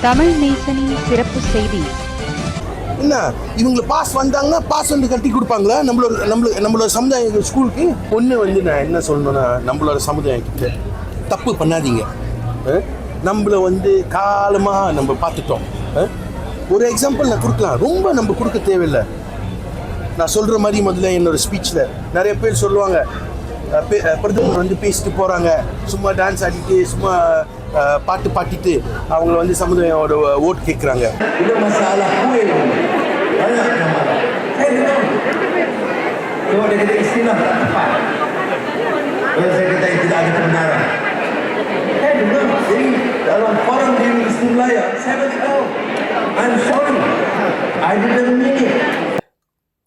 தமிழ் நேசனின் சிறப்பு செய்தி. என்ன இவங்க பாஸ் வந்தாங்கன்னா பாஸ் வந்து கட்டி கொடுப்பாங்களா நம்மளோட சமுதாய ஸ்கூலுக்கு? ஒன்று வந்து நான் என்ன சொல்லணும்னா, நம்மளோட சமுதாயம் கிட்ட தப்பு பண்ணாதீங்க. நம்மளை வந்து காலமாக நம்ம பார்த்துட்டோம். ஒரு எக்ஸாம்பிள் நான் கொடுக்கலாம், ரொம்ப நம்ம கொடுக்க தேவையில்லை. நான் சொல்கிற மாதிரி முதல்ல என்னோடய ஸ்பீச்சில் நிறைய பேர் சொல்லுவாங்க, பிரதமர் வந்து பேசிட்டு போகிறாங்க, சும்மா டான்ஸ் ஆடிட்டு சும்மா பாட்டு பாட்டிட்டு அவங்கள வந்து சமுதாயோட ஓட்டு கேட்குறாங்க.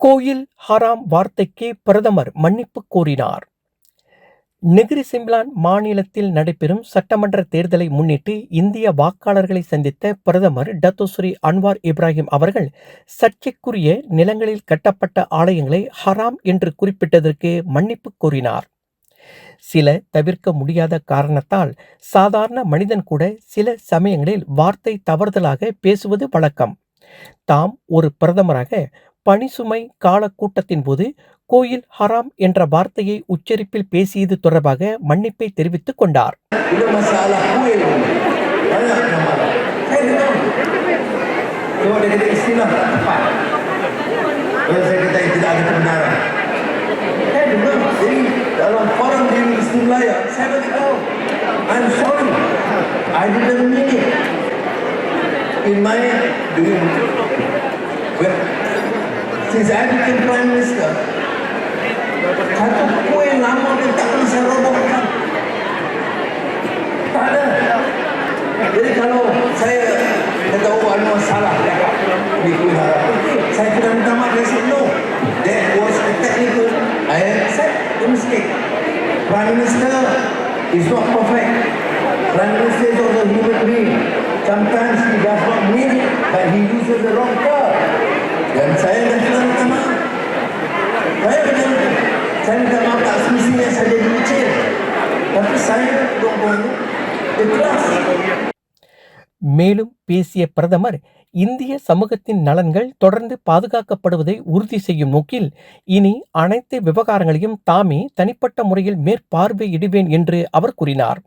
கோயில் ஹராம் வார்த்தைக்கு பிரதமர் மன்னிப்பு கோரினார். நெகிரி சிம்லான் மாநிலத்தில் நடைபெறும் சட்டமன்ற தேர்தலை முன்னிட்டு இந்திய வாக்காளர்களை சந்தித்த பிரதமர் டத்தோஸ்ரீ அன்வார் இப்ராஹிம் அவர்கள் சர்ச்சைக்குரிய நிலங்களில் கட்டப்பட்ட ஆலயங்களை ஹராம் என்று குறிப்பிட்டதற்கு மன்னிப்பு கோரினார். சில தவிர்க்க முடியாத காரணத்தால் சாதாரண மனிதன் கூட சில சமயங்களில் வார்த்தை தவறுதலாக பேசுவது வழக்கம். தாம் ஒரு பிரதமராக பணிசுமை கால கூட்டத்தின் போது கோயில் ஹராம் என்ற வார்த்தையை உச்சரிப்பில் பேசியது தொடர்பாக மன்னிப்பை தெரிவித்துக் கொண்டார். Since I became Prime Minister, satu kuih lama yang tak pernah saya robohkan. Tak ada. Jadi kalau saya kata, oh Anwar salah di kuih haram, saya kena minta maaf. Saya said, no, that was a technical. I accept the mistake. Prime Minister is not perfect. Prime Minister is also a human being. Sometimes he does not mean it, but he uses the wrong term. Dan saya dah minta maaf. Saya minta maaf tak semestinya saya jadi kecil. Tapi saya ikhlas. மேலும் பேசிய பிரதமர், இந்திய சமூகத்தின் நலன்கள் தொடர்ந்து பாதுகாக்கப்படுவதை உறுதி செய்யும் நோக்கில் இனி அனைத்து விவகாரங்களையும் தாமே தனிப்பட்ட முறையில் மேற்பார்வையிடுவேன் என்று அவர் கூறினார்.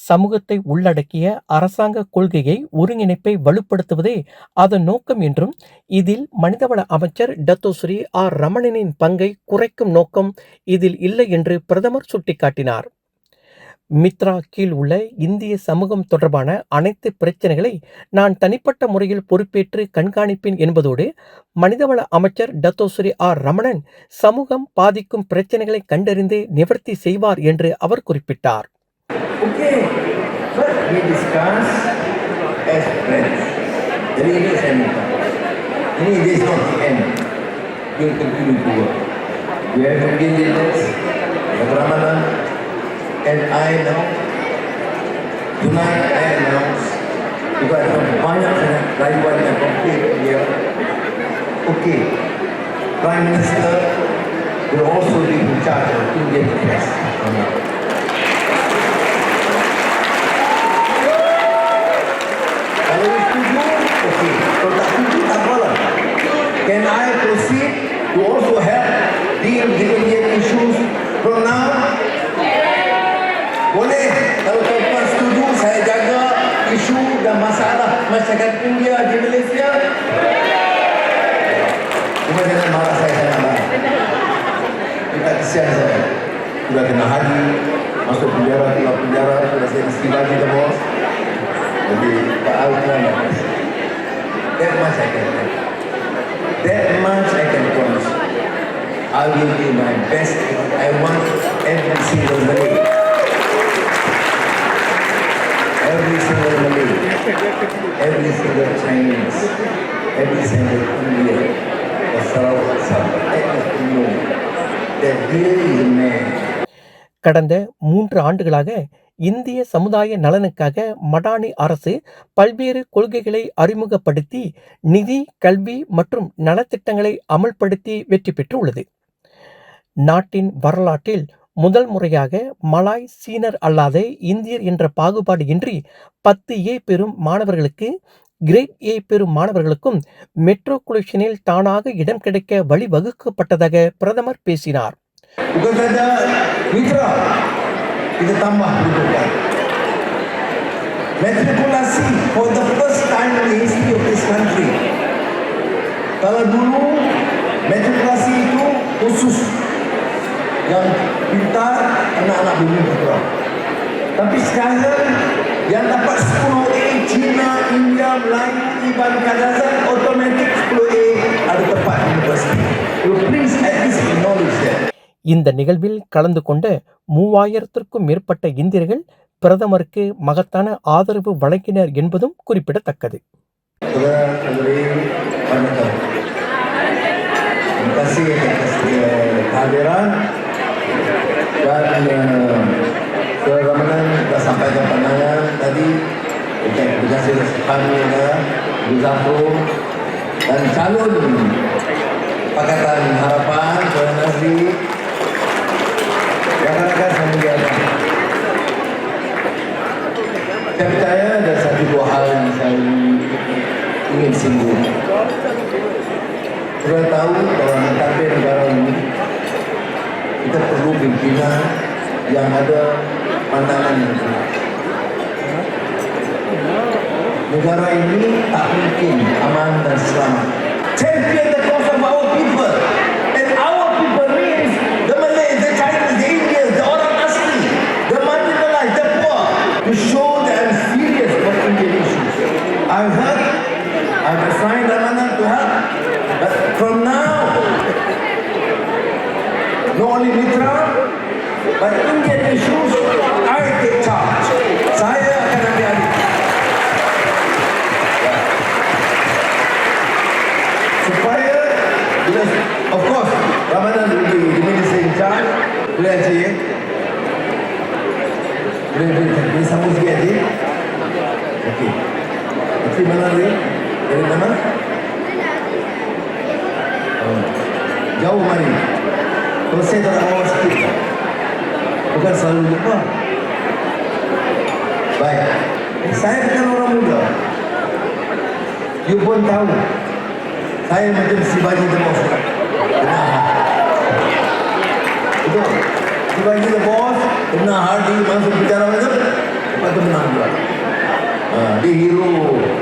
சமூகத்தை உள்ளடக்கிய அரசாங்க கொள்கையை ஒருங்கிணைப்பை வலுப்படுத்துவதே அதன் நோக்கம் என்றும், இதில் மனிதவள அமைச்சர் டத்தோஸ்ரீ ஆர் ரமணனின் பங்கை குறைக்கும் நோக்கம் இதில் இல்லை என்று பிரதமர் சுட்டிக்காட்டினார். மித்ரா கீழ் உள்ள இந்திய சமூகம் தொடர்பான அனைத்து பிரச்சனைகளை நான் தனிப்பட்ட முறையில் பொறுப்பேற்று கண்காணிப்பேன் என்பதோடு, மனிதவள அமைச்சர் டத்தோஸ்ரீ ஆர் ரமணன் சமூகம் பாதிக்கும் பிரச்சனைகளை கண்டறிந்து நிவர்த்தி செய்வார் என்று அவர் குறிப்பிட்டார். Okay, but we discuss as friends. Jadi ini saya minta. Ini is not the end. We will continue to work. We have to begin this. We have Ramadan. And I know, tonight I announce, because I have banyak rival yang complete here. Okay, Prime Minister will also be in charge of Indian affairs. Can I proceed to also help deal with Indian issues from now? Boleh. Kalau tuan-tuan setuju, saya jaga isu dan masalah masyarakat India di Malaysia. Cuma jangan marah saya marah. Kita kesian saya. Sudah kena haji, masuk penjara, keluar penjara, sudah saya mesti lagi ke bos. Jadi, Pak Alkan, that much I can tell. That much I can promise. I will do my best. I want every single Malay. Every single Malay. Every single Chinese. Every single Indian. The Sarawak Sabah. Let us know that here is a man. கடந்த 3 ஆண்டுகளாக இந்திய சமுதாய நலனுக்காக மடானி அரசு பல்வேறு கொள்கைகளை அறிமுகப்படுத்தி நிதி, கல்வி மற்றும் நலத்திட்டங்களை அமல்படுத்தி வெற்றி பெற்றுள்ளது. நாட்டின் வரலாற்றில் முதல் முறையாக மலாய் சீனர் அல்லாத இந்தியர் என்ற பாகுபாடு இன்றி 10A பெறும் மாணவர்களுக்கு கிரேட் A பெறும் மாணவர்களுக்கும் மெட்ரிகுலேஷனில் தானாக இடம் கிடைக்க வழிவகுக்கப்பட்டதாக பிரதமர் பேசினார். Bukan saja mitra, kita tambah rujukan. Matrikulasi for the first time in the history of this country. Kalau dulu matrikulasi itu khusus yang pintar anak-anak bumi putra. Tapi sekarang yang dapat 10A Cina, India, Melayu, Iban, Kadazan automatic 10A ada tempat universiti. So please at least acknowledge that. இந்த நிகழ்வில் கலந்து கொண்ட 3000த்திற்கும் மேற்பட்ட இந்தியர்கள் பிரதமருக்கு மகத்தான ஆதரவு வழங்கினர் என்பதும் குறிப்பிடத்தக்கது. Terima kasih atas kehadiran dan Ramadan telah sampaikan pandangan tadi terima kasih kepada Guzafro dan calon Pakatan Harapan Tuan Nazri yang akan menjadi. Saya percaya ada satu dua hal yang saya ingin singgung. Kita tahu dalam mentadbir negara ini kita perlu pimpinan yang ada pandangan yang jelas. Negara ini tak mungkin aman dan selamat. Champion the cause of our people, and our people means the Malays, the Chinese, the Indians, the orang asli, the marginalized, the poor, to show that I'm serious about Indian issues. I've heard, I've assigned Ramadan to help, but from now, not only Mitra, but Indian issues, I take charge. Saya akan ambil alih. Supaya, of course, Ramadan will be the minister in charge. Boleh aja ya? Boleh sambung sikit aja? Okey. Okey, mana dia? Dari mana? Jauh mari. Kalau saya tak bawa sikit, bukan selalu lupa. Baik. Saya bukan orang muda. You pun tahu. Saya macam si Baji the Boss. Betul. Si Baji the Boss pernah hati masuk bicara macam lepas tu menang juga. Dia hero,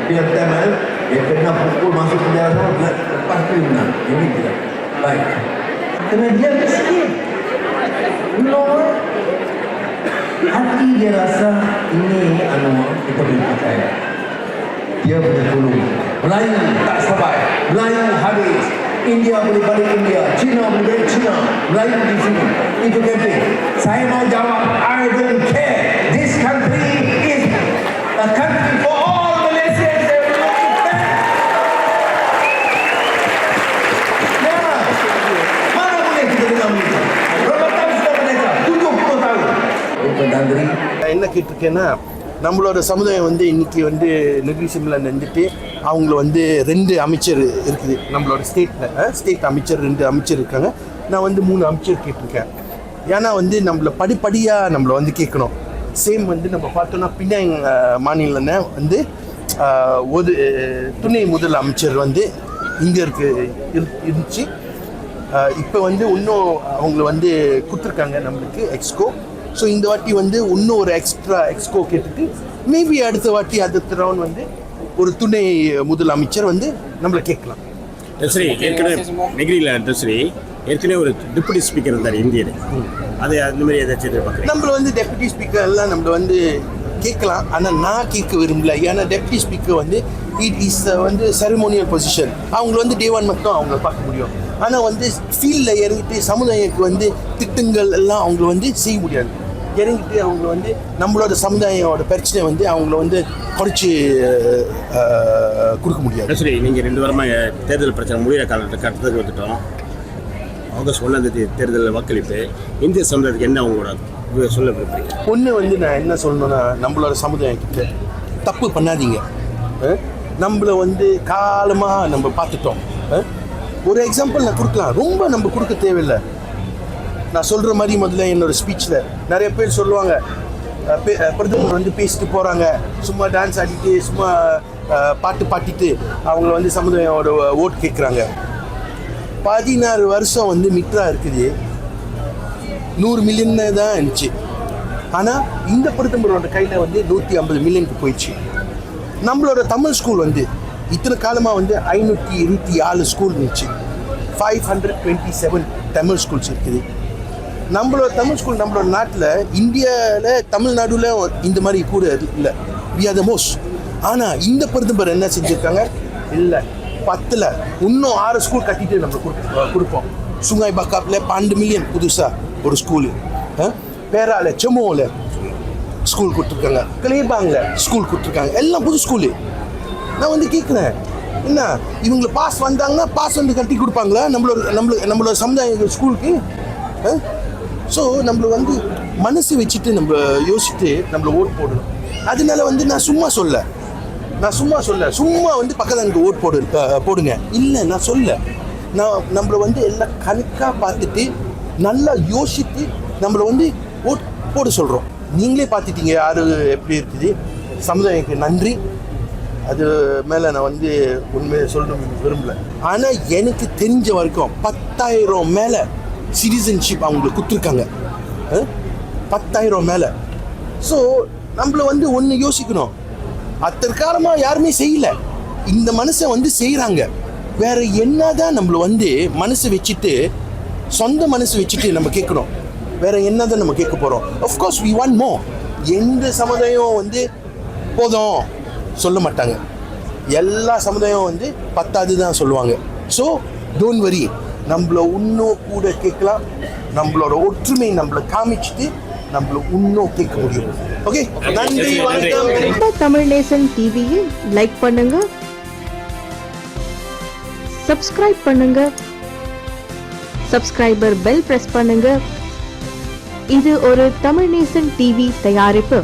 dia temal, dia kena pukul masuk penjara semua, lepas tu menang. Ini dia. Baik. Kerana dia miskin. You know what? Hati dia rasa ini kita boleh percaya. Dia boleh tolong. Melayu tak sampai. Melayu habis. India boleh balik India. China boleh balik China. Melayu di sini. Itu campaign. Saya mau jawab, I don't care. This country is a country for all Malaysians. Ya. Mana boleh kita dengar begitu? Berapa tahun sudah merdeka? 70 tahun. Tuan Tandri. என்ன கேட்டிருக்கேன்னா, நம்மளோட சமுதாயம் வந்து இன்னைக்கு வந்து Negeri சிம்லான்னு வந்துட்டு அவங்கள வந்து 2 அமைச்சர் இருக்குது நம்மளோட ஸ்டேட் அமைச்சர் 2 அமைச்சர் இருக்காங்க. நான் வந்து 3 அமைச்சர் கேட்டிருக்கேன். ஏன்னா வந்து நம்மளை படிப்படியாக நம்மளை வந்து கேட்கணும். சேம் வந்து நம்ம பார்த்தோன்னா பினாங் மாநிலம்னா வந்து ஒரு துணை முதல் அமைச்சர் வந்து இங்கே இருந்துச்சு. இப்போ வந்து இன்னும் அவங்கள வந்து கொடுத்துருக்காங்க நம்மளுக்கு எக்ஸ்கோ. ஸோ இந்த வாட்டி வந்து இன்னும் ஒரு எக்ஸ்ட்ரா எக்ஸ்கோ கேட்டுட்டு மேபி அடுத்த வாட்டி அடுத்த ரவுண்ட் வந்து ஒரு துணை முதல் அமைச்சர் வந்து நம்மளை கேட்கலாம். சரி, ஏற்கனவே நெகிரியில் சரி ஏற்கனவே ஒரு டெபுட்டி ஸ்பீக்கர் இருந்தார் இந்தியர். அது அந்த மாதிரி ஏதாச்சும் எதிர்பார்க்குறேன். நம்மளை வந்து டெபுட்டி ஸ்பீக்கர் எல்லாம் நம்மளை வந்து கேட்கலாம். ஆனால் நான் கேட்க விரும்பல. ஏன்னா டெபுட்டி ஸ்பீக்கர் வந்து இட் இஸ் வந்து செரமோனியல் பொசிஷன். அவங்க வந்து டே 1 மட்டும் அவங்கள பார்க்க முடியும். ஆனால் வந்து ஃபீல்டில் இறங்கிட்டு சமுதாயத்துக்கு வந்து திட்டங்கள் எல்லாம் அவங்கள வந்து செய்ய முடியாது. இறங்கிட்டு அவங்க வந்து நம்மளோட சமுதாயோட பிரச்சனை வந்து அவங்கள வந்து குறைச்சி கொடுக்க முடியாது. சரி, நீங்கள் 2 வாரமாக தேர்தல் பிரச்சனை முடிகிற கட்டத்துக்கு வந்துட்டோம். ஆகஸ்ட் 1 தேர்தல் வாக்களிப்பு இந்திய சமுதாயத்துக்கு என்ன அவங்களோட சொல்ல விரும்புறீங்க? ஒன்று வந்து நான் என்ன சொல்லணும்னா, நம்மளோட சமுதாயம் கிட்ட தப்பு பண்ணாதீங்க. நம்மளை வந்து காலமாக நம்ம பார்த்துட்டோம். ஒரு எக்ஸாம்பிள் நான் கொடுக்கலாம். ரொம்ப நம்ம கொடுக்க தேவையில்லை. நான் சொல்கிற மாதிரி முதல்ல என்னோடய ஸ்பீச்சில் நிறைய பேர் சொல்லுவாங்க, பிரதமர் வந்து பேசிட்டு போகிறாங்க, சும்மா டான்ஸ் ஆடிட்டு சும்மா பாட்டு பாட்டிட்டு அவங்கள வந்து சமுதாயோட ஓட்டு கேட்குறாங்க. 16 வருஷம் வந்து மித்ரா இருக்குது, 100 மில்லியன் தான் இருந்துச்சு. ஆனால் இந்த பிரதமரோட கையில் வந்து 150 மில்லியனுக்கு போயிடுச்சு. நம்மளோட தமிழ் ஸ்கூல் வந்து இத்தனை காலமாக வந்து 524 ஸ்கூல் இருந்துச்சு. 527 தமிழ் ஸ்கூல்ஸ் இருக்குது. நம்மளோட தமிழ் ஸ்கூல் நம்மளோட நாட்டில், இந்தியாவில் தமிழ்நாடுல இந்த மாதிரி கூட இல்லை. We are the most. ஆனால் இந்த பிரதமர் என்ன செஞ்சுருக்காங்க, இல்லை 10ல் இன்னும் 6 ஸ்கூல் கட்டிட்டு நம்ம கொடுப்போம். சுங்காய் பக்காப்பில் 12 மில்லியன் புதுசாக ஒரு ஸ்கூலு, பேரால செம்மோவில் ஸ்கூல் கொடுத்துருக்காங்க, கிளேபாங்கில் ஸ்கூல் கொடுத்துருக்காங்க, எல்லாம் புது ஸ்கூலு. நான் வந்து கேட்குறேன், என்ன இவங்களை பாஸ் வந்தாங்கன்னா பாஸ் வந்து கட்டி கொடுப்பாங்களா நம்மளோட சமுதாய ஸ்கூலுக்கு? ஸோ நம்மளை வந்து மனசு வச்சுட்டு நம்ம யோசிச்சுட்டு நம்மளை ஓட் போடணும். அதனால வந்து நான் சும்மா சொல்ல சும்மா வந்து பக்கத்தில் எனக்கு ஓட் போடுங்க இல்லை, நான் சொல்ல. நம்மளை வந்து எல்லாம் கணக்காக பார்த்துட்டு நல்லா யோசித்து நம்மளை வந்து ஓட் போட சொல்கிறோம். நீங்களே பார்த்துட்டீங்க யார் எப்படி இருக்குது. சமுதாயத்துக்கு நன்றி. அது மேலே நான் வந்து உண்மையை சொல்லணும்னு விரும்பலை. ஆனால் எனக்கு தெரிஞ்ச வரைக்கும் 10,000 மேலே சிட்டிசன்ஷிப் அவங்களுக்கு கொடுத்துருக்காங்க. 10,000 மேலே. ஸோ நம்மளை வந்து ஒன்று யோசிக்கணும், அத்தற்காலமாக யாருமே செய்யலை, இந்த மனசை வந்து செய்கிறாங்க. வேற என்னதான் நம்மளை வந்து மனசு வச்சுட்டு, சொந்த மனசு வச்சுட்டு நம்ம கேட்கணும். வேற என்னதான் நம்ம கேட்க போகிறோம்? Of course we want more. எந்த சமுதாயம் வந்து போதும் சொல்ல மாட்டாங்க, எல்லா சமுதாயம் வந்து 10 தான் சொல்லுவாங்க. ஸோ டோன்ட் வரி, நம்மள இன்னும் கூட கேட்கலாம். நம்மளோட ஒற்றுமை நம்மளை காமிச்சிட்டு நம்மள இன்னும் கேட்க முடியும். ஓகே, நன்றி, வணக்கம். தமிழ் நேசன் டிவியில் லைக் பண்ணுங்க, சப்ஸ்கிரைப் பண்ணுங்க, சப்ஸ்கிரைபர் பெல் பிரஸ் பண்ணுங்க. இது ஒரு தமிழ் நேசன் டிவி தயாரிப்பு.